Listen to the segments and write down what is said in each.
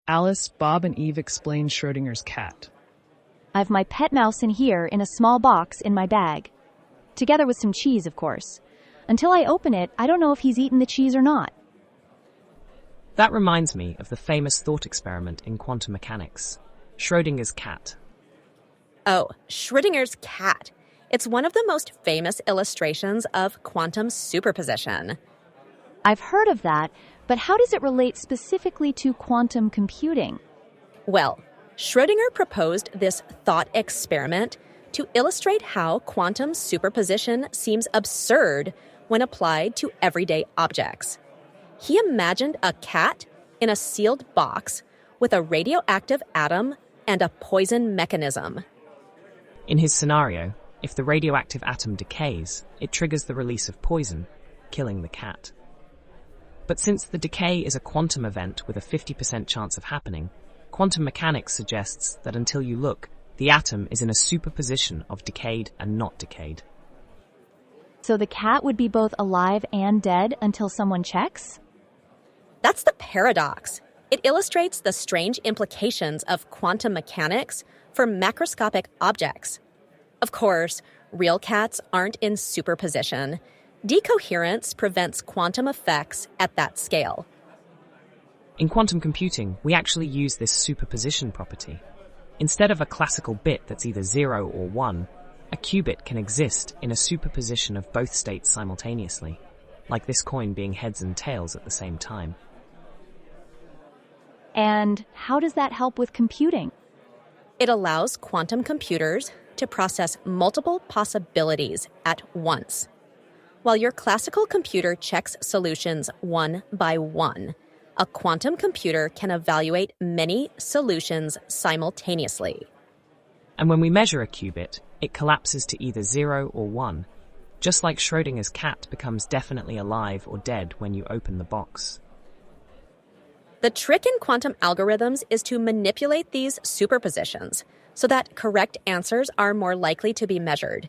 Alice, Bob, and Eve explain Schrödinger's cat. I've my pet mouse in here in a small box in my bag. Together with some cheese, of course. Until I open it, I don't know if he's eaten the cheese or not. That reminds me of the famous thought experiment in quantum mechanics, Schrödinger's cat. Oh, Schrödinger's cat. It's one of the most famous illustrations of quantum superposition. I've heard of that, but how does it relate specifically to quantum computing? Well, Schrödinger proposed this thought experiment to illustrate how quantum superposition seems absurd when applied to everyday objects. He imagined a cat in a sealed box with a radioactive atom and a poison mechanism. In his scenario, if the radioactive atom decays, it triggers the release of poison, killing the cat. But since the decay is a quantum event with a 50% chance of happening, quantum mechanics suggests that until you look, the atom is in a superposition of decayed and not decayed. So the cat would be both alive and dead until someone checks? That's the paradox. It illustrates the strange implications of quantum mechanics for macroscopic objects. Of course, real cats aren't in superposition. Decoherence prevents quantum effects at that scale. In quantum computing, we actually use this superposition property. Instead of a classical bit that's either 0 or 1, a qubit can exist in a superposition of both states simultaneously, like this coin being heads and tails at the same time. And how does that help with computing? It allows quantum computers to process multiple possibilities at once. While your classical computer checks solutions one by one, a quantum computer can evaluate many solutions simultaneously. And when we measure a qubit, it collapses to either 0 or 1, just like Schrödinger's cat becomes definitely alive or dead when you open the box. The trick in quantum algorithms is to manipulate these superpositions so that correct answers are more likely to be measured,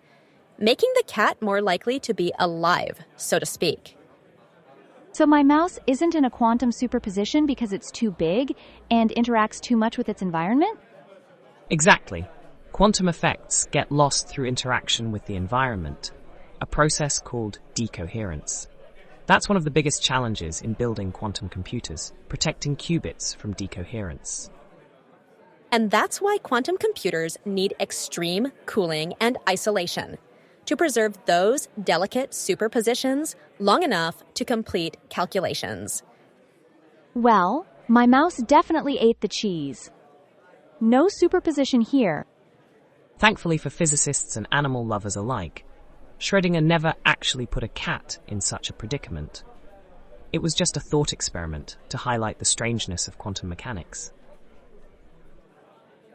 making the cat more likely to be alive, so to speak. So my mouse isn't in a quantum superposition because it's too big and interacts too much with its environment? Exactly. Quantum effects get lost through interaction with the environment, a process called decoherence. That's one of the biggest challenges in building quantum computers, protecting qubits from decoherence. And that's why quantum computers need extreme cooling and isolation to preserve those delicate superpositions long enough to complete calculations. Well, my mouse definitely ate the cheese. No superposition here. Thankfully for physicists and animal lovers alike, Schrödinger never actually put a cat in such a predicament. It was just a thought experiment to highlight the strangeness of quantum mechanics.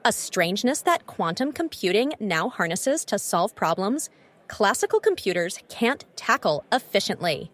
A strangeness that quantum computing now harnesses to solve problems classical computers can't tackle efficiently.